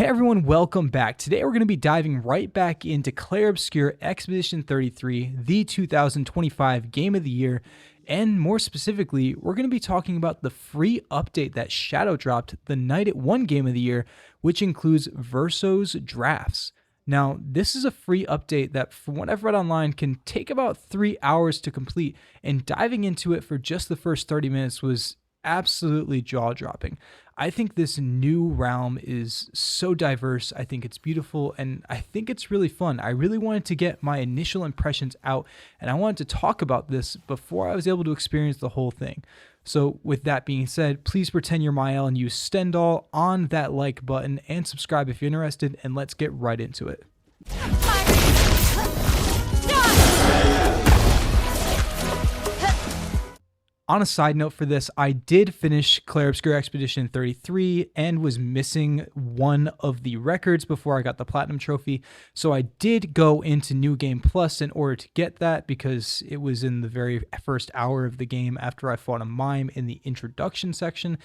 Hey everyone, welcome back. Today we're going to be diving right back into Clair Obscure Expedition 33, the 2025 Game of the Year, and more specifically, we're going to be talking about the free update that shadow dropped the night it won Game of the Year, which includes Verso's drafts. Now, this is a free update that, from what I've read online, can take about 3 hours to complete, and diving into it for just the first 30 minutes was absolutely jaw-dropping. I think this new realm is so diverse. I think it's beautiful and I think it's really fun. I really wanted to get my initial impressions out and I wanted to talk about this before I was able to experience the whole thing. So with that being said, please pretend you're Mael and use Stendhal on that like button and subscribe if you're interested, and let's get right into it. On a side note for this, I did finish Clair Obscure Expedition 33 and was missing one of the records before I got the Platinum Trophy. So I did go into New Game Plus in order to get that because it was in the very first hour of the game after I fought a mime in the introduction section.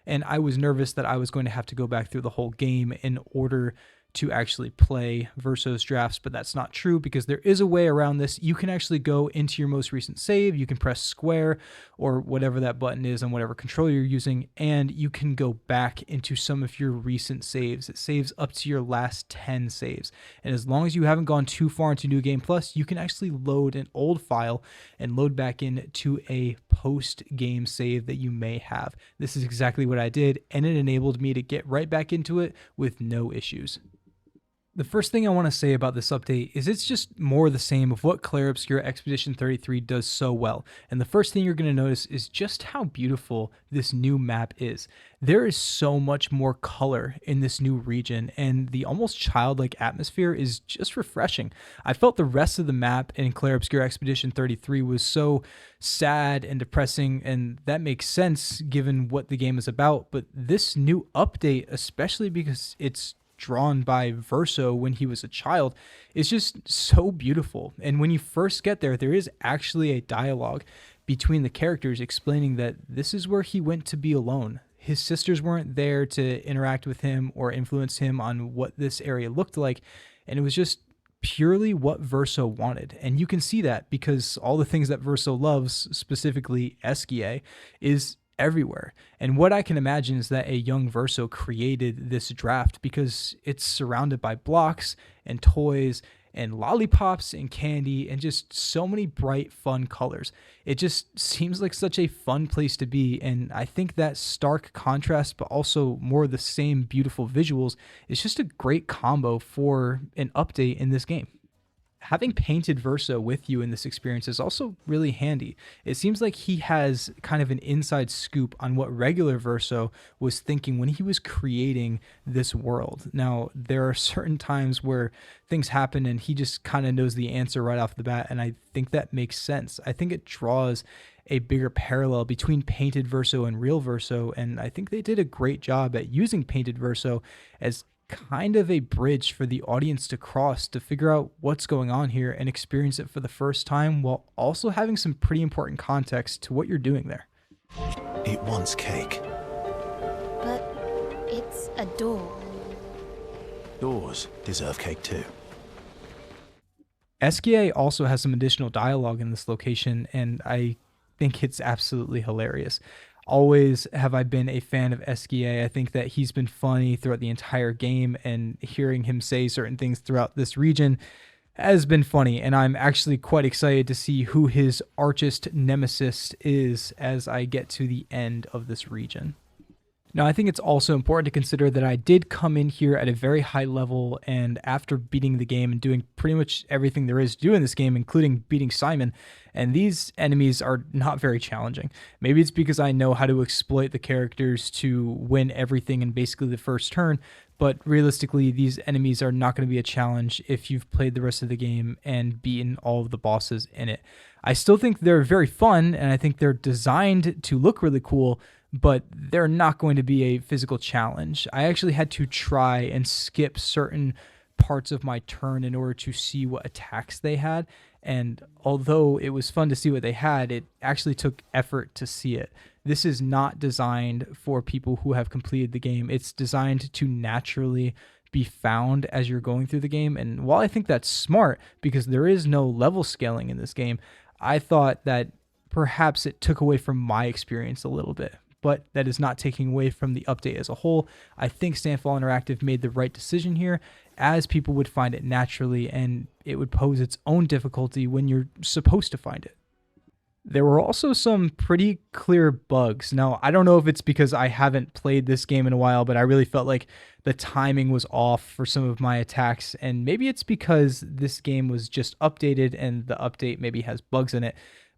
And I was nervous that I was going to have to go back through the whole game in order to actually play Verso's drafts, but that's not true because there is a way around this. You can actually go into your most recent save, you can press square or whatever that button is on whatever controller you're using, and you can go back into some of your recent saves. It saves up to your last 10 saves. And as long as you haven't gone too far into New Game Plus, you can actually load an old file and load back into a post-game save that you may have. This is exactly what I did, and it enabled me to get right back into it with no issues. The first thing I want to say about this update is it's just more the same of what Clair Obscure Expedition 33 does so well. And the first thing you're going to notice is just how beautiful this new map is. There is so much more color in this new region, and the almost childlike atmosphere is just refreshing. I felt the rest of the map in Clair Obscure Expedition 33 was so sad and depressing, and that makes sense given what the game is about. But this new update, especially because it's drawn by Verso when he was a child, is just so beautiful. And when you first get there, there is actually a dialogue between the characters explaining that this is where he went to be alone. His sisters weren't there to interact with him or influence him on what this area looked like, and it was just purely what Verso wanted. And you can see that because all the things that Verso loves, specifically Esquier, is everywhere. And what I can imagine is that a young Verso created this draft because it's surrounded by blocks and toys and lollipops and candy and just so many bright, fun colors. It just seems like such a fun place to be, and I think that stark contrast but also more of the same beautiful visuals is just a great combo for an update in this game. Having painted Verso with you in this experience is also really handy. It seems like he has kind of an inside scoop on what regular Verso was thinking when he was creating this world. Now, there are certain times where things happen and he just kind of knows the answer right off the bat, and I think that makes sense. I think it draws a bigger parallel between painted Verso and real Verso, and I think they did a great job at using painted Verso as kind of a bridge for the audience to cross to figure out what's going on here and experience it for the first time while also having some pretty important context to what you're doing there. It wants cake. But it's a door. Doors deserve cake too. Esquier also has some additional dialogue in this location, and I think it's absolutely hilarious. Always have I been a fan of Esquier. I think that he's been funny throughout the entire game, and hearing him say certain things throughout this region has been funny, and I'm actually quite excited to see who his archest nemesis is as I get to the end of this region. Now, I think it's also important to consider that I did come in here at a very high level, and after beating the game and doing pretty much everything there is to do in this game, including beating Simon, and these enemies are not very challenging. Maybe it's because I know how to exploit the characters to win everything in basically the first turn, but realistically, these enemies are not going to be a challenge if you've played the rest of the game and beaten all of the bosses in it. I still think they're very fun, and I think they're designed to look really cool, but they're not going to be a physical challenge. I actually had to try and skip certain parts of my turn in order to see what attacks they had, and although it was fun to see what they had, it actually took effort to see it. This is not designed for people who have completed the game. It's designed to naturally be found as you're going through the game. And while I think that's smart because there is no level scaling in this game, I thought that perhaps it took away from my experience a little bit. But that is not taking away from the update as a whole. I think Sandfall Interactive made the right decision here, as people would find it naturally and it would pose its own difficulty when you're supposed to find it. There were also some pretty clear bugs. Now, I don't know if it's because I haven't played this game in a while, but I really felt like the timing was off for some of my attacks. And maybe it's because this game was just updated and the update maybe has bugs in it.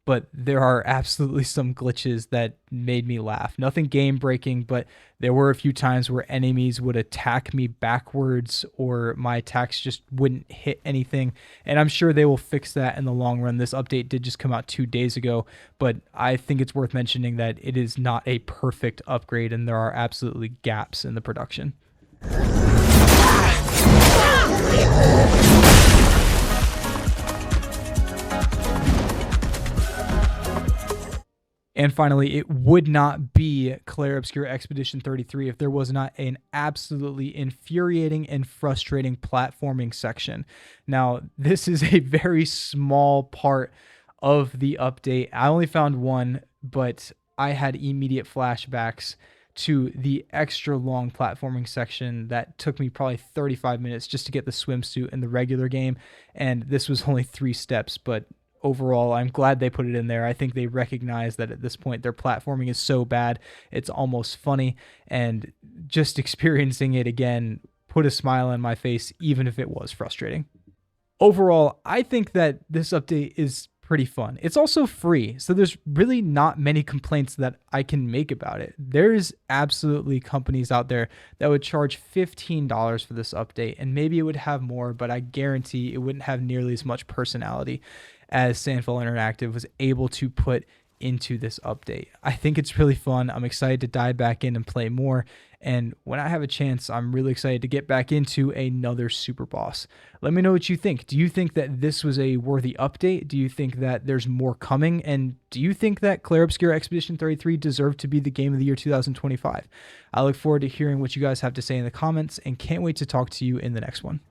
But there are absolutely some glitches that made me laugh. Nothing game breaking, but there were a few times where enemies would attack me backwards or my attacks just wouldn't hit anything. And I'm sure they will fix that in the long run. This update did just come out 2 days ago, but I think it's worth mentioning that it is not a perfect upgrade and there are absolutely gaps in the production. And finally, it would not be Clair Obscure Expedition 33 if there was not an absolutely infuriating and frustrating platforming section. Now, this is a very small part of the update. I only found one, but I had immediate flashbacks to the extra long platforming section that took me probably 35 minutes just to get the swimsuit in the regular game. And this was only 3 steps, but overall, I'm glad they put it in there. I think they recognize that at this point, their platforming is so bad, it's almost funny. And just experiencing it again put a smile on my face, even if it was frustrating. Overall, I think that this update is pretty fun. It's also free, so there's really not many complaints that I can make about it. There's absolutely companies out there that would charge $15 for this update, and maybe it would have more, but I guarantee it wouldn't have nearly as much personality as Sandfall Interactive was able to put into this update. I think it's really fun. I'm excited to dive back in and play more. And when I have a chance, I'm really excited to get back into another super boss. Let me know what you think. Do you think that this was a worthy update? Do you think that there's more coming? And do you think that Clair Obscure Expedition 33 deserved to be the game of the year 2025? I look forward to hearing what you guys have to say in the comments and can't wait to talk to you in the next one.